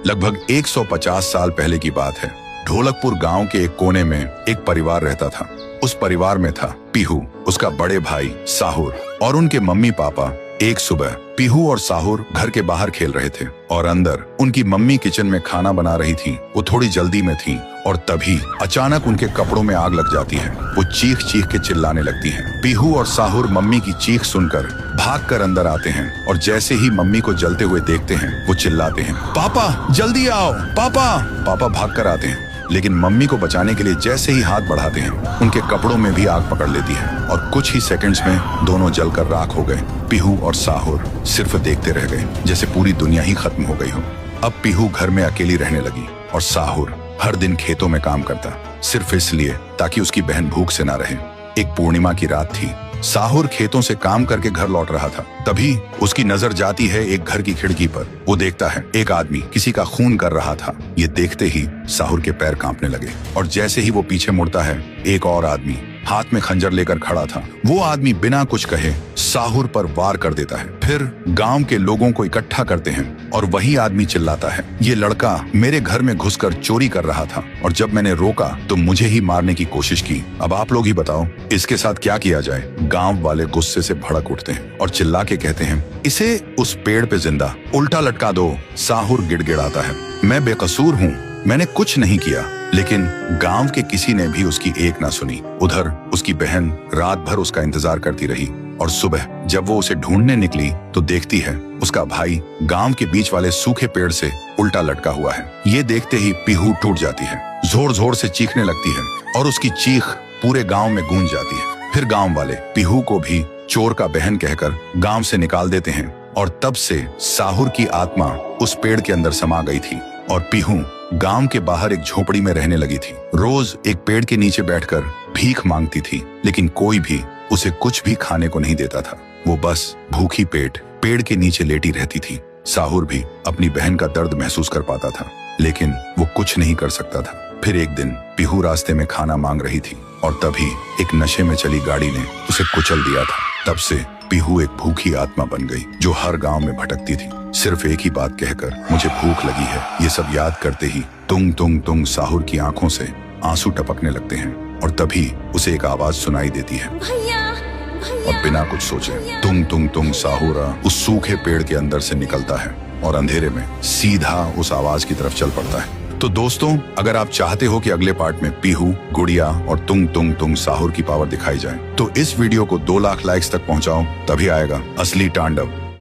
लगभग 150 साल पहले की बात है। ढोलकपुर गांव के एक कोने में एक परिवार रहता था। उस परिवार में था पीहू, उसका बड़े भाई साहुर और उनके मम्मी पापा। एक सुबह पीहू और साहुर घर के बाहर खेल रहे थे और अंदर उनकी मम्मी किचन में खाना बना रही थी। वो थोड़ी जल्दी में थी और तभी अचानक उनके कपड़ों में आग लग जाती है। वो चीख चीख के चिल्लाने लगती हैं। पीहू और साहुर मम्मी की चीख सुनकर भागकर अंदर आते हैं और जैसे ही मम्मी को जलते हुए देखते हैं वो चिल्लाते हैं, पापा जल्दी आओ पापा। पापा भागकर आते हैं लेकिन मम्मी को बचाने के लिए जैसे ही हाथ बढ़ाते हैं उनके कपड़ों में भी आग पकड़ लेती है और कुछ ही सेकंड्स में दोनों जलकर राख हो गए। पीहू और साहुर सिर्फ देखते रह गए जैसे पूरी दुनिया ही खत्म हो गई हो। अब पीहू घर में अकेली रहने लगी और साहुर हर दिन खेतों में काम करता, सिर्फ इसलिए ताकि उसकी बहन भूख से ना रहे। एक पूर्णिमा की रात थी। साहुर खेतों से काम करके घर लौट रहा था। तभी उसकी नजर जाती है एक घर की खिड़की पर। वो देखता है एक आदमी किसी का खून कर रहा था। ये देखते ही साहुर के पैर कांपने लगे और जैसे ही वो पीछे मुड़ता है एक और आदमी हाथ में खंजर लेकर खड़ा था। वो आदमी बिना कुछ कहे साहुर पर वार कर देता है। फिर गांव के लोगों को इकट्ठा करते हैं और वही आदमी चिल्लाता है, ये लड़का मेरे घर में घुसकर चोरी कर रहा था और जब मैंने रोका तो मुझे ही मारने की कोशिश की। अब आप लोग ही बताओ इसके साथ क्या किया जाए। गांव वाले गुस्से से भड़क उठते हैं और चिल्ला के कहते हैं, इसे उस पेड़ पे जिंदा उल्टा लटका दो। साहुर गिड़गिड़ाता है, मैं बेकसूर हूँ, मैंने कुछ नहीं किया। लेकिन गांव के किसी ने भी उसकी एक ना सुनी। उधर उसकी बहन रात भर उसका इंतजार करती रही और सुबह जब वो उसे ढूंढने निकली तो देखती है उसका भाई गांव के बीच वाले सूखे पेड़ से उल्टा लटका हुआ है। ये देखते ही पीहू टूट जाती है, जोर जोर से चीखने लगती है और उसकी चीख पूरे गांव में गूंज जाती है। फिर गांव वाले पीहू को भी चोर का बहन कहकर गांव से निकाल देते हैं और तब से साहुर की आत्मा उस पेड़ के अंदर समा गई थी और पीहू गांव के बाहर एक झोपड़ी में रहने लगी थी। रोज एक पेड़ के नीचे बैठकर भीख मांगती थी लेकिन कोई भी उसे कुछ भी खाने को नहीं देता था। वो बस भूखी पेट पेड़ के नीचे लेटी रहती थी। साहुर भी अपनी बहन का दर्द महसूस कर पाता था लेकिन वो कुछ नहीं कर सकता था। फिर एक दिन पीहू रास्ते में खाना मांग रही थी और तभी एक नशे में चली गाड़ी ने उसे कुचल दिया था। तब से पीहू एक भूखी आत्मा बन गई जो हर गांव में भटकती थी, सिर्फ एक ही बात कहकर, मुझे भूख लगी है। ये सब याद करते ही तुंग तुंग तुंग साहुर की आंखों से आंसू टपकने लगते हैं और तभी उसे एक आवाज सुनाई देती है और बिना कुछ सोचे तुंग तुंग तुंग साहुर उस सूखे पेड़ के अंदर से निकलता है और अंधेरे में सीधा उस आवाज की तरफ चल पड़ता है। तो दोस्तों, अगर आप चाहते हो कि अगले पार्ट में पीहू, गुड़िया और तुंग तुंग तुंग साहुर की पावर दिखाई जाए तो इस वीडियो को 2 लाख लाइक्स तक पहुंचाओ, तभी आएगा असली तांडव।